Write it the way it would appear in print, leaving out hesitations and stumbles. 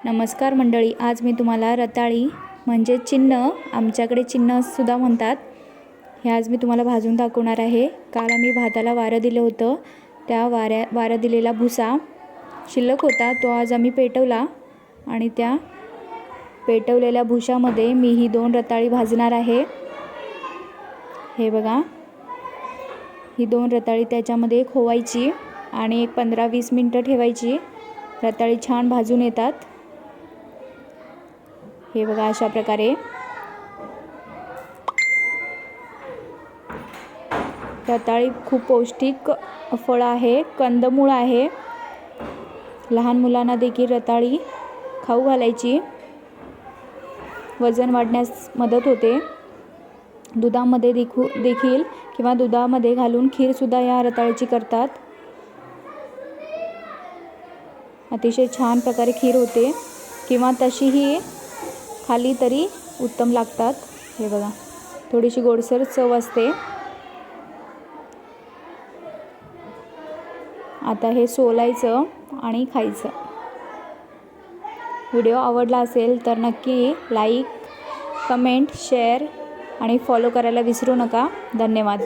नमस्कार मंडळी, आज मी तुम्हाला रताळी म्हणजे चिन्ह, आमच्याकडे चिन्हसुद्धा म्हणतात, हे आज मी तुम्हाला भाजून दाखवणार आहे। काल आम्ही भाताला वारं दिलं होतं, त्या वारं दिलेला भुसा शिल्लक होता, तो आज आम्ही पेटवला आणि त्या पेटवलेल्या भुशामध्ये मी ही 2 रताळी भाजणार आहे। हे बघा, ही 2 रताळी त्याच्यामध्ये खोवायची आणि 15-20 मिनिटं ठेवायची। रताळी छान भाजून येतात। हे बघा, अशा प्रकारे रताळी खूप पौष्टिक फळ आहे, कंदमूळ आहे। लहान मुलांना देखील रताळी खाऊ घालायची, वजन वाढण्यास मदत होते। दुधामध्ये देखील किंवा दुधामध्ये घालून खीर सुद्धा या रताळीची करतात, अतिशय छान प्रकारे खीर होते किंवा तशीही खाली तरी उत्तम लागतात। हे बघा, थोडीशी गोडसर चव असते। आता हे सोलायचं आणि खायचं। व्हिडिओ आवडला असेल तर नक्की लाईक, कमेंट, शेअर आणि फॉलो करायला विसरू नका। धन्यवाद।